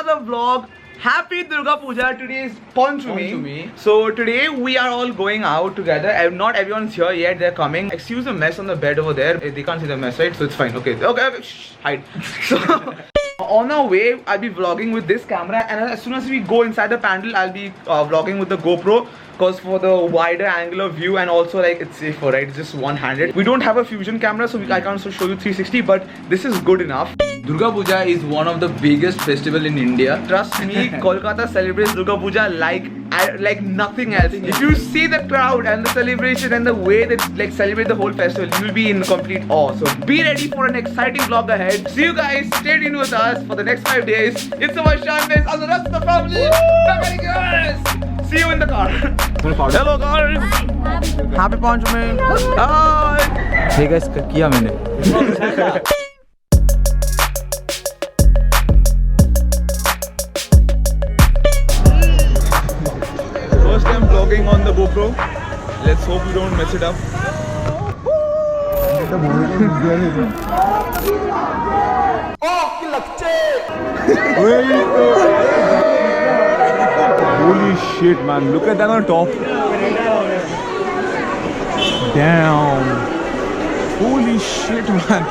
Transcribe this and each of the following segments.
another vlog. Happy Durga Puja. Today is Panchami. So today we are all going out together. Not everyone's here yet. They're coming. Excuse the mess on the bed over there. They can't see the mess, right? So it's fine. Okay. Shh, hide. So on our way, I'll be vlogging with this camera, and as soon as we go inside the pandal, I'll be vlogging with the GoPro. Because for the wider angular view, and also like it's safer, right? It's just one-handed. We don't have a fusion camera, so I can't show you 360, but this is good enough. Durga Puja is one of the biggest festival in India. Trust me, Kolkata celebrates Durga Puja like nothing else. If you see the crowd and the celebration and the way they like celebrate the whole festival, you'll be in complete awe. So be ready for an exciting vlog ahead. See you guys. Stay tuned with us for the next 5 days. It's our Shanbase and the rest of the family. See you in the car. Hello guys. Happy Panchami. Bye. Hey guys, किया मैंने. First time vlogging on the GoPro. Let's hope we don't mess it up. Holy shit, man. Look at that on top. Damn. Holy shit, man.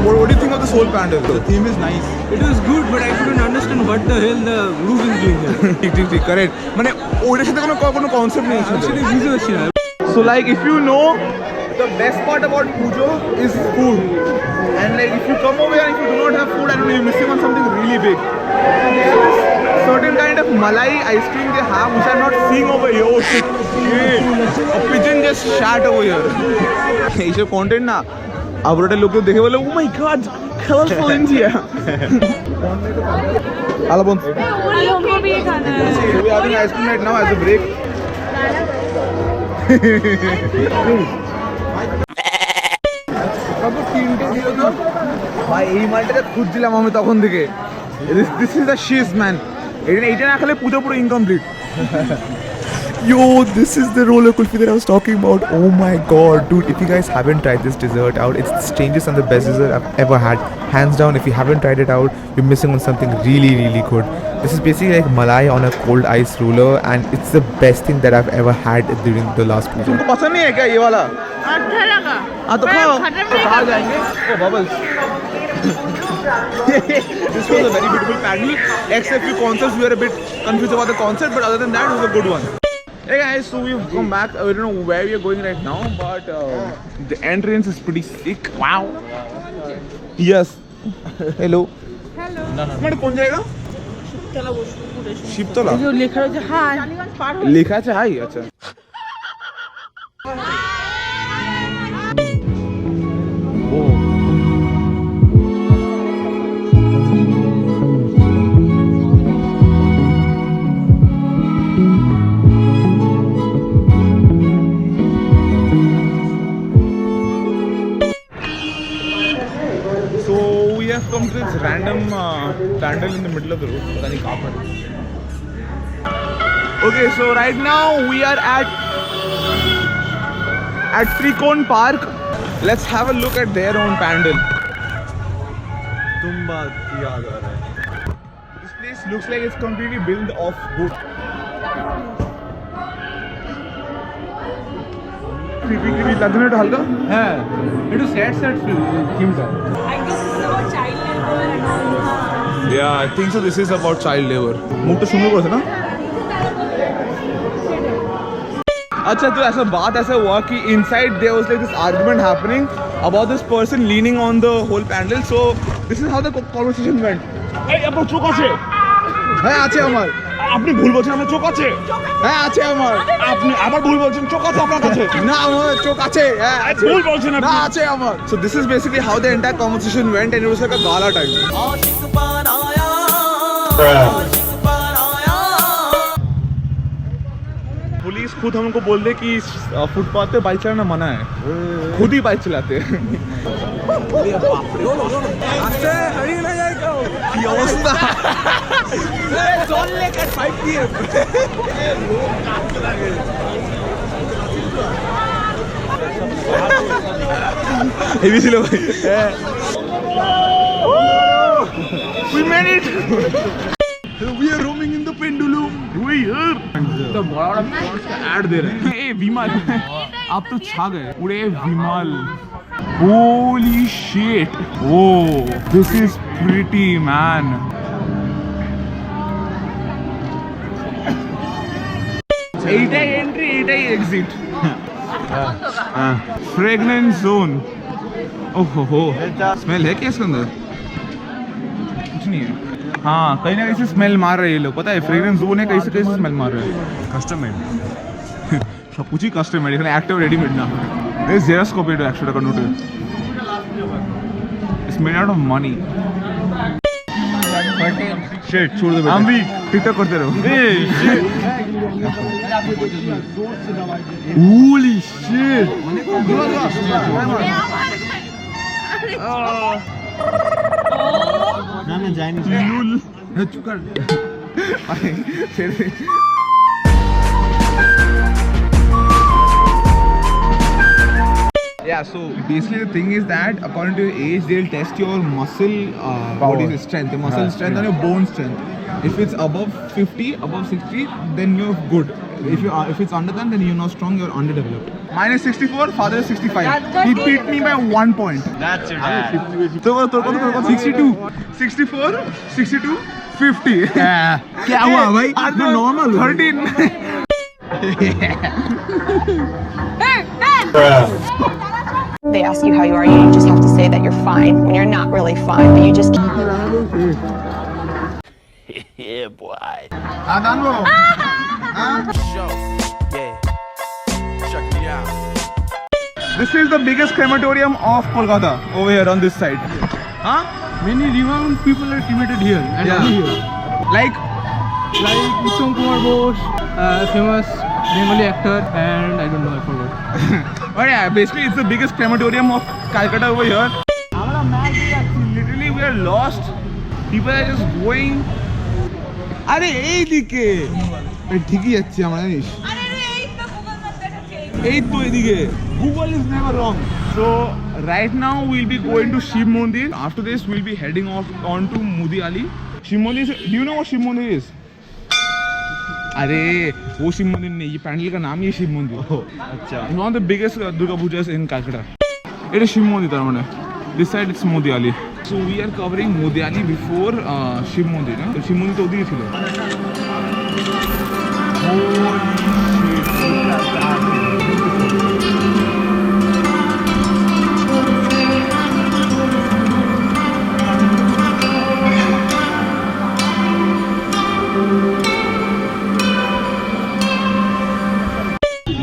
What do you think of this whole pandal? The theme is nice. It was good, but I couldn't understand what the hell the roof is doing here. Correct. মানে ওইটার সাথে কোনো concept নেই Actually, বুঝতে পারছি না. So like if you know, the best part about Pujo is food. And like if you come over here and if you do not have food, I don't know, you're missing on something really big. Certain kind of Malai ice cream they have which I'm not seeing over here. Oh shit. A pigeon just shat over here. এইসব content না আবরোটা লোক দেখে বলে, oh my god, colorful India. Hello bones. We're having ice cream right now as a break. ভাই এই মালটাকে খুঁজছিলাম আমি তখন থেকে. This is the shiz man. এটা না খেলে পুজো পুরো incomplete. Yo, this is the roller kulfi that I was talking about. Oh my god, dude, if you guys haven't tried this dessert out, it's the strangest and the best dessert I've ever had. Hands down, if you haven't tried it out, you're missing on something really, really good. This is basically like malai on a cold ice roller, and it's the best thing that I've ever had during the last puja. तुमको पसंद नहीं है क्या ये वाला? अच्छा लगा. हाँ तो खाओ. खा जाएंगे. Oh bubbles. This was a very beautiful pandal. Except few concepts, we were a bit confused about the concept, but other than that, it was a good one. Hey guys, so we've come back. We don't know where we are going right now, but the entrance is pretty sick. Wow. Yes. Hello. Hello. मैंने कौन जाएगा? शिवतला. जो लिखा है हाय. लिखा है हाय. अच्छा. Come to this random pandal in the middle of the road. Okay, so right now we are at Trikon Park. Let's have a look at their own pandal. This place looks like it's completely built of wood. Creepy लगता है हल्का. হ্যাঁ, একটু sad থিমটা. Yeah, I think so. This is about child labor. मुझे तो सुनने को ना. अच्छा तो ऐसा हुआ कि inside there was like this argument happening about this person leaning on the whole pandal. So this is how the conversation went. Hey, আপনার চোখ আছে? হ্যাঁ আছে আমার. আপনি ভুল বলছেন, আমার চোখ আছে? হ্যাঁ আছে আমার. আপনি আবার ভুল বলছেন, চোখ আছে আপনার কাছে? না আমার চোখ আছে. হ্যাঁ ভুল বলছেন আপনি. না আছে আমার. So this is basically how the entire conversation went, and it was like a gala time. Police खुद हमको बोल दे कि फुटपाथ पे बाइक चलाना मना है. खुद ही बाइक चलाते हैं. কি অবস্থা We made it. We are roaming in the pendulum. We here. तो बड़ा बड़ा पॉन्ड्स का ऐड दे रहे हैं। ए विमल, आप तो छा गए। उड़े विमल। Holy shit. Oh, this is pretty, man. এইটাই এন্ট্রি, এইটাই এক্সিট। Fragrance zone. ओहो हो, स्मेल है क्या इसके अंदर? कुछ नहीं है। हाँ, कहीं ना कहीं से स्मेल मार रहे हैं ये लोग, पता है? फ्रेगनेंस जोन है, कहीं से स्मेल मार रहे हैं। Custom made. सब कुछ ही कस्टम मेड, এখানে एक्टिव रेडीमेड ना। This xeriscope এটা 100 টাকা নোটে। It's made out of money. Shit, छोड़ दो बेटा। हम भी टिकटॉक करते रहो। Holy shit. না যাইনি लुल चुका Yeah, so basically the thing is that according to your age, they'll test your muscle body strength, the muscle strength and your bone strength. If it's above 50, above 60, then you're good. If it's under then you're not strong, you're underdeveloped. Mine is 64, father is 65. He beat me by 1 point. That's your dad. 62, 64, 62, 50. क्या हुआ भाई? No, normal 13. They ask you how you are, you just have to say that you're fine when you're not really fine, but you just This is the biggest crematorium of Kolkata over here on this side. Huh? Many renowned people are cremated here and Yeah. only here. Like Uttam Kumar Bose, famous Bengali actor, and I don't know, I forgot. But yeah, basically it's the biggest crematorium of Calcutta over here. Literally we are lost. People are just going. আরে এই দিকে ঠিকই যাচ্ছে আমরা জানিস এই তো এদিকে Google is never wrong. So right now we'll be going to Shiv Mandir. After this we'll be heading off on to Mudiali. Shiv Mandir, do you know what Shiv Mandir is? अरे वो शिव मंदिर नहीं, ये पैंडल का नाम ही है शिव मंदिर। अच्छा, one of the biggest Durga Pujas in Calcutta. It is Shiv Mandir तार माने। This side it's Mudiali. So we are covering Mudiali before Shiv Mandir. ना? तो शिव मंदिर तो उधर ही थी।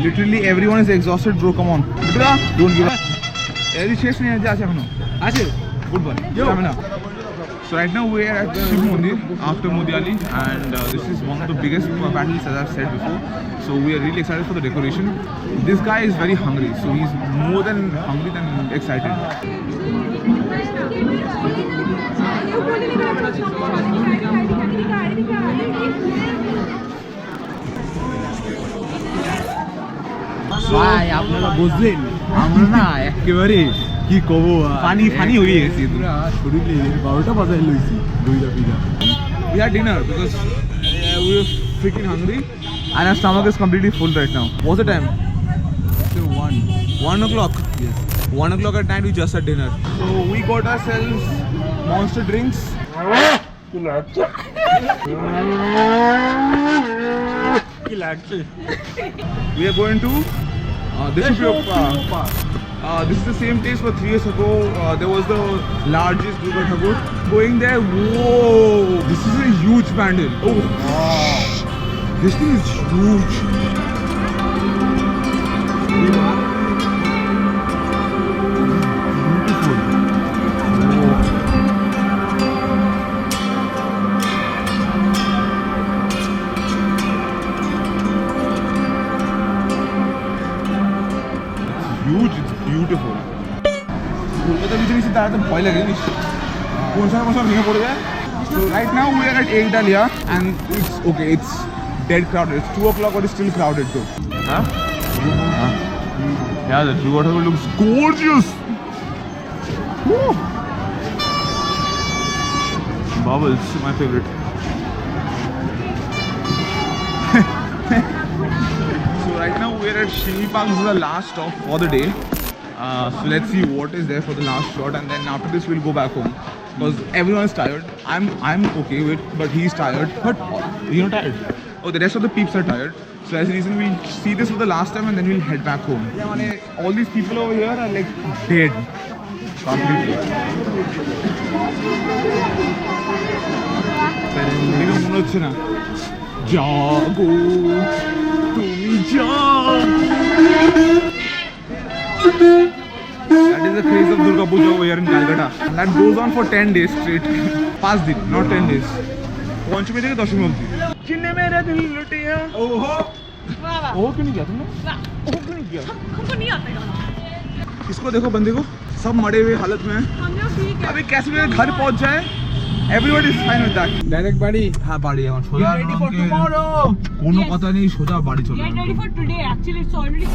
Literally everyone is exhausted, bro. Come on, don't give up. Every chest नहीं है एखनो আছে good boy stamina. So right now we are at Shiv Mandir after Mudiali, and this is one of the biggest pandals as I've said before. So we are really excited for the decoration. This guy is very hungry, so he's more than hungry than excited. ভাই আপনারা বুঝলেন আমরা না একেবারে কি কব funny হয়ে গেছি পুরা শরীরে 12টা বাজায় লইছি দুইটা পিঠা। We had dinner because we were freaking hungry and our stomach is completely full right now. What's the time? So 1 o'clock. Yes. 1 o'clock at night we just had dinner. So we got ourselves monster drinks. We are going to this is this is the same place for 3 years ago. There was the largest Durga Thakur. Going there, whoa! This is a huge pandal. Oh, wow. This thing is huge. Huge, it's beautiful. কলকাতার ভিতরে এসে দাঁড়াতে ভয় লাগে জানিস কোন সময় ভেঙে পড়ে যায় So right now we are at Ekdalia and it's okay, it's dead crowded. It's 2 o'clock but it's still crowded though. Huh? Yeah, the tree water looks gorgeous. Woo. Bubbles, my favorite. So right now we're at Shimi Park. This is the last stop for the day. So let's see what is there for the last shot, and then after this we'll go back home because everyone is tired. I'm okay with, but he's tired. But you're not tired. Oh, the rest of the peeps are tired. So that's the reason we'll see this for the last time, and then we'll head back home. Yeah, man, all these people over here are like dead completely. Jago, tumi jago. That is the craze of Durga Puja over here in Calcutta. And that goes on for 10 days straight. 5 दिन, not 10 days. पंचमी থেকে দশমী অবধি। चिन्ने मेरा दिल लुटिया। ओहो। ओहो क्यों नहीं किया तुमने? ओहो क्यों नहीं किया? हमको नहीं आता गाना। इसको देखो बंदे को, सब मरे हुए हालत में हैं। अभी कैसे मेरे घर पहुंच जाए? Everybody is fine with that. Direct বাড়ি। হ্যাঁ বাড়ি এখন সোজা Get ready for tomorrow. কোনো কথা নেই, সোজা বাড়ি চলে Get ready for today. Actually, it's already.